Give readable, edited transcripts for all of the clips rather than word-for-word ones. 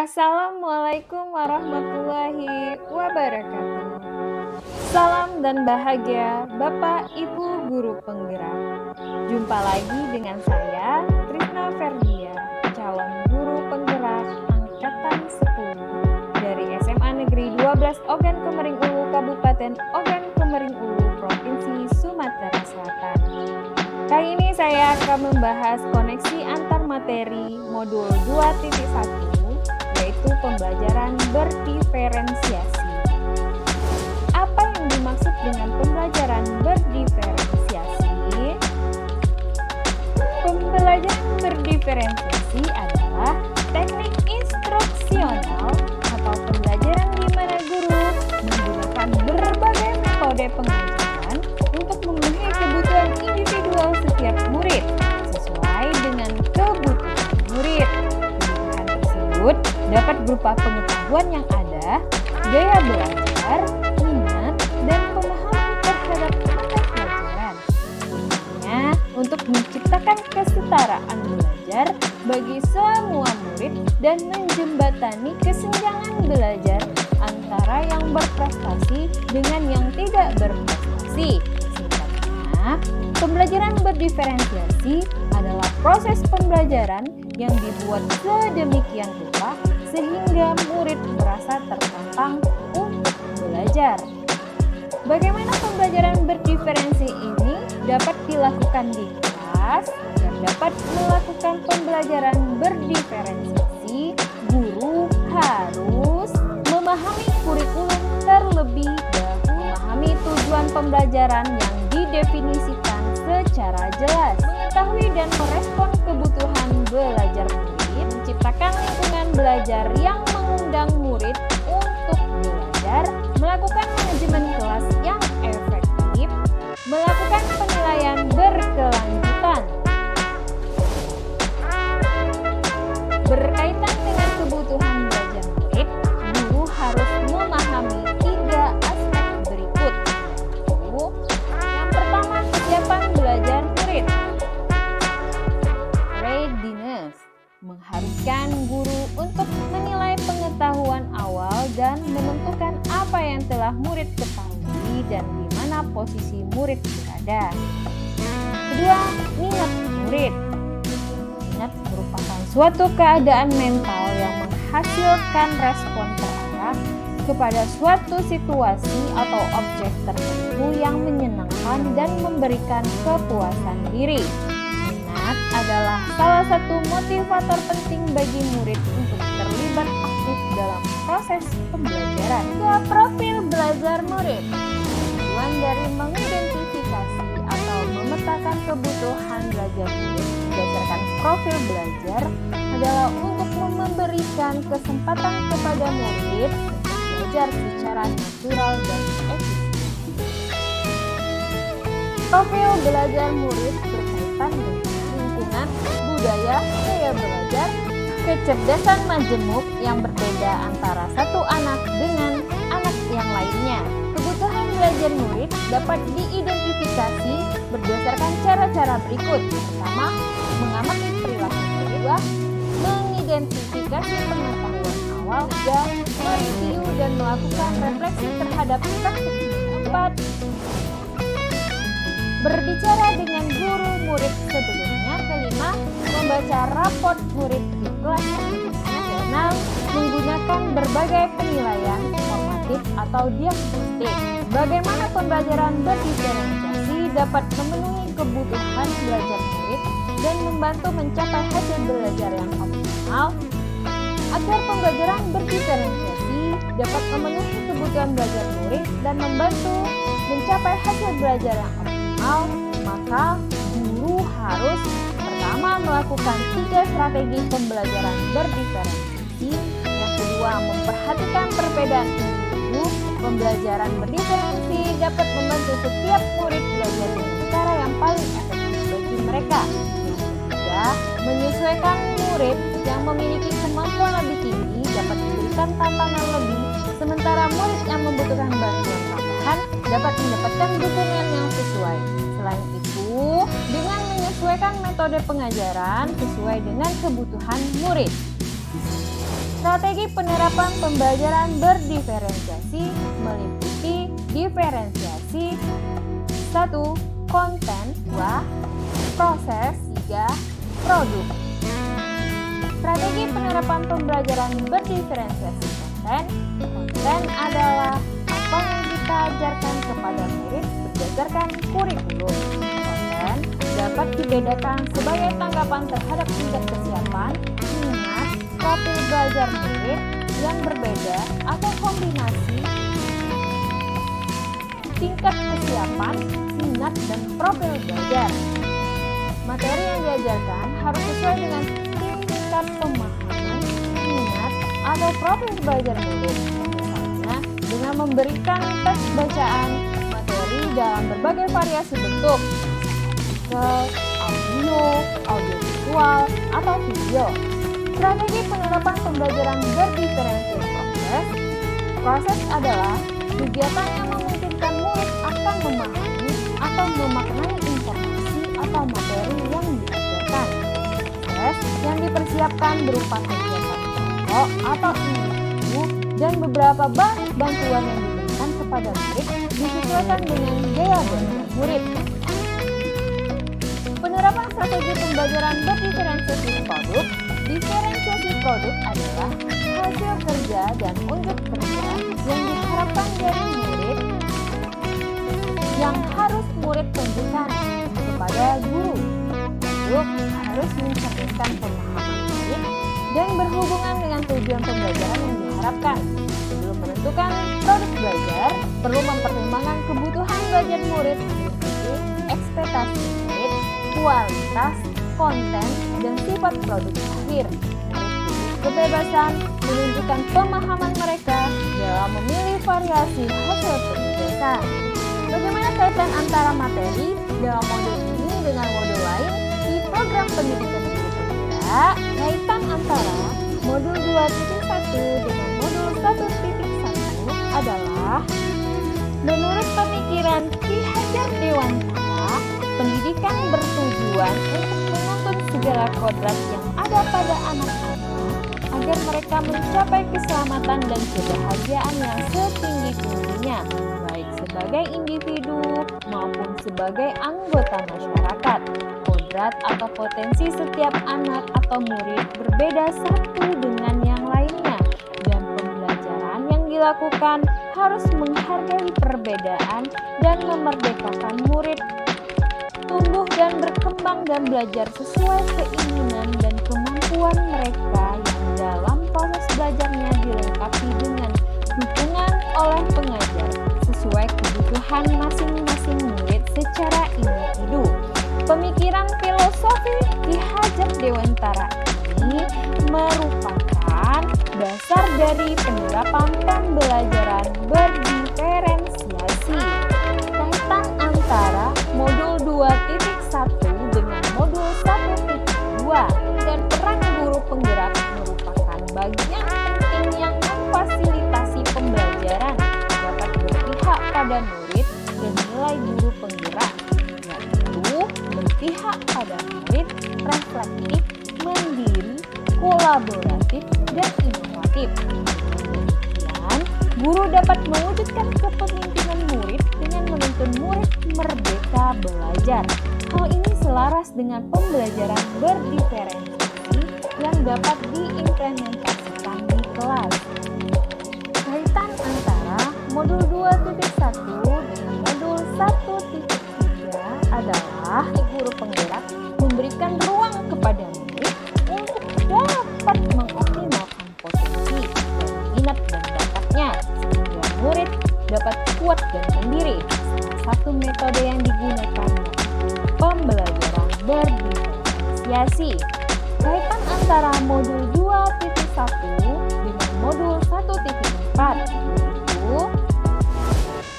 Assalamualaikum warahmatullahi wabarakatuh. Salam dan bahagia Bapak Ibu Guru Penggerak. Jumpa lagi dengan saya, Trisna Ferdia, calon guru penggerak angkatan 10 dari SMA Negeri 12 Ogan Komering Ulu, Kabupaten Ogan Komering Ulu, Provinsi Sumatera Selatan. Kali ini saya akan membahas koneksi antar materi modul 2.1, yaitu pembelajaran berdiferensiasi. Apa yang dimaksud dengan pembelajaran berdiferensiasi? Pembelajaran berdiferensiasi adalah teknik instruksional atau pembelajaran di mana guru menggunakan berbagai metode pengajaran untuk memenuhi kebutuhan individual setiap murid sesuai dengan kebutuhan murid. Kebutuhan tersebut dapat berupa pengetahuan yang ada, gaya belajar, minat, dan pemahaman terhadap materi pelajaran. Intinya, untuk menciptakan kesetaraan belajar bagi semua murid dan menjembatani kesenjangan belajar antara yang berprestasi dengan yang tidak berprestasi. Singkatnya, pembelajaran berdiferensiasi adalah proses pembelajaran yang dibuat sedemikian rupa sehingga murid merasa tertantang untuk belajar. Bagaimana pembelajaran berdiferensi ini dapat dilakukan di kelas? Yang dapat melakukan pembelajaran berdiferensiasi, guru harus memahami kurikulum terlebih dahulu, memahami tujuan pembelajaran yang didefinisikan secara jelas, mengetahui dan merespon kebutuhan belajar murid, menciptakan lingkungan belajar yang mengundang murid untuk belajar, melakukan manajemen kelas yang efektif, melakukan penilaian berkelanjutan. Berkaitan dengan kebutuhan belajar murid, guru harus memahami 3 aspek berikut. Yang pertama, kesiapan belajar murid. Readiness mengharuskan guru untuk menilai pengetahuan awal dan menentukan apa yang telah murid ketahui dan di mana posisi murid berada. Kedua, minat murid. Minat merupakan suatu keadaan mental yang menghasilkan respon terarah kepada suatu situasi atau objek tertentu yang menyenangkan dan memberikan kepuasan diri. Minat adalah salah satu motivator penting bagi murid untuk terlibat aktif dalam proses pembelajaran. Ke profil belajar murid. Tujuan dari mengidentifikasi atau memetakan kebutuhan belajar murid berdasarkan profil belajar adalah untuk memberikan kesempatan kepada murid untuk belajar secara natural dan efisien. Profil belajar murid berkaitan dengan lingkungan, budaya, gaya belajar, kecerdasan majemuk yang berbeda antara satu anak dengan anak yang lainnya. Kebutuhan belajar murid dapat diidentifikasi berdasarkan cara-cara berikut. Pertama, mengamati perilaku kedua, mengidentifikasi pengetahuan awal, dan mereview dan melakukan refleksi terhadap praktik. Keempat, berbicara dengan guru murid sebelumnya. Kelima, membaca raport murid di kelas. Keenam, menggunakan berbagai penilaian formatif atau diagnostik. Bagaimana pembelajaran berdiferensiasi dapat memenuhi kebutuhan belajar murid dan membantu mencapai hasil belajar yang optimal. Agar pembelajaran berdiferensiasi dapat memenuhi kebutuhan belajar murid dan membantu mencapai hasil belajar yang optimal, maka guru harus pertama melakukan 3 strategi pembelajaran berdiferensiasi. Yang kedua, memperhatikan perbedaan individu. Pembelajaran berdiferensi dapat membantu setiap murid belajar dengan cara yang paling efektif bagi mereka. Yang ketiga, menyesuaikan murid yang memiliki kemampuan lebih tinggi dapat diberikan tantangan lebih, sementara murid yang membutuhkan bantuan tambahan dapat mendapatkan dukungan yang sesuai. Selain itu, dengan menyesuaikan metode pengajaran sesuai dengan kebutuhan murid. Strategi penerapan pembelajaran berdiferensiasi meliputi diferensiasi 1. Konten 2. Proses 3. Produk. Strategi penerapan pembelajaran berdiferensiasi konten adalah apa yang kita ajarkan kepada murid berdasarkan kurikulum. Konten dapat dibedakan sebagai tanggapan terhadap tingkat kesiapan, minat, profil belajar murid yang berbeda atau kombinasi tingkat kesiapan, minat, dan profil belajar. Materi yang diajarkan harus sesuai dengan tingkat pemahaman, minat, atau profil belajar murid. Misalnya, dengan memberikan tes bacaan materi dalam berbagai variasi bentuk, audio visual, atau video. Strategi penerapan pembelajaran berdiferensiasi proses adalah kegiatan yang memungkinkan murid akan memahami atau memaknai informasi atau materi yang diajarkan. Proses yang dipersiapkan berupa kegiatan pokok atau individu dan beberapa bantuan yang diberikan kepada murid disesuaikan dengan gaya belajar murid. Penerapan strategi pembelajaran berdiferensiasi produk. Diferensiasi produk adalah hasil kerja dan unjuk kerja yang diharapkan dari murid yang harus murid tunjukkan kepada guru. Produk harus mencerminkan pemahaman murid dan berhubungan dengan tujuan pembelajaran yang diharapkan. Sebelum menentukan produk belajar, perlu mempertimbangkan kebutuhan belajar murid, ekspektasi murid, kualitas, konten, dan sifat produk akhir. Murid kebebasan menunjukkan pemahaman mereka dalam memilih variasi hasil penugasan. Bagaimana kaitan antara materi dalam modul ini dengan modul lain di program pendidikan guru penggerak? Kaitan antara modul 2.1 dengan modul 1.1 adalah menurut pemikiran Ki Hajar Dewantara, pendidikan bertujuan untuk menuntut segala kodrat yang ada pada anak-anak agar mereka mencapai keselamatan dan kebahagiaan yang setinggi-tingginya, baik sebagai individu maupun sebagai anggota masyarakat. Kodrat atau potensi setiap anak atau murid berbeda satu dengan yang lainnya, dan pembelajaran yang dilakukan harus menghargai perbedaan dan memerdekakan murid tumbuh dan berkembang dan belajar sesuai keinginan dan kemampuan mereka yang dalam proses belajarnya dilengkapi dengan dukungan oleh pengajar sesuai kebutuhan masing-masing murid secara individu. Pemikiran filosofi Ki Hajar Dewantara ini merupakan dasar dari penerapan pembelajaran berdiferensiasi. Kaitan antara modul 2.1 dengan modul 1.2 dan peran guru penggerak merupakan bagian penting yang memfasilitasi pembelajaran dapat berpihak pada murid dan nilai guru penggerak, yaitu berpihak pada murid, reflektif, mandiri, kolaboratif, dan inovatif. Kemudian, guru dapat mewujudkan kepemimpinan murid dengan menuntun murid merdeka belajar. Hal ini selaras dengan pembelajaran berdiferensiasi yang dapat diimplementasikan di kelas. Kaitan antara modul 2.1 dengan modul 1.3 adalah guru penggerak memberikan ruang kepada murid untuk dapat mengoptimalkan potensi dan minat dan bakatnya sehingga murid dapat kuat dan mandiri. Salah satu metode yang digunakan pembelajaran berdiferensiasi. Kaitan antara modul 2.1 dengan modul 1.4 yaitu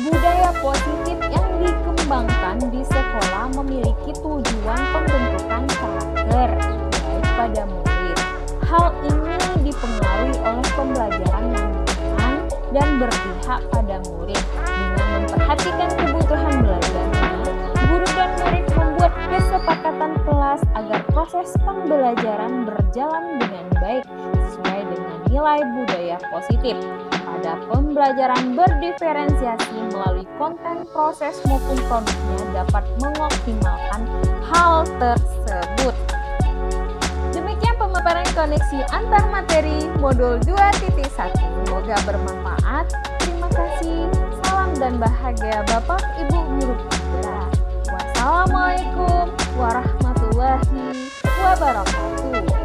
budaya positif yang dikembangkan di sekolah memiliki tujuan pembentukan karakter baik pada murid. Hal ini dipengaruhi oleh pembelajaran yang nyaman dan berpihak pada murid. Dengan memperhatikan kebutuhan belajarnya, guru dan murid membuat kesepakatan kelas agar proses pembelajaran berjalan dengan baik sesuai dengan nilai nilai budaya positif pada pembelajaran berdiferensiasi melalui konten, proses maupun produknya dapat mengoptimalkan hal tersebut. Demikian pemaparan koneksi antar materi modul 2.1. Semoga bermanfaat. Terima kasih. Salam dan bahagia Bapak Ibu Guru Pelajar. Wassalamualaikum warahmatullahi wabarakatuh.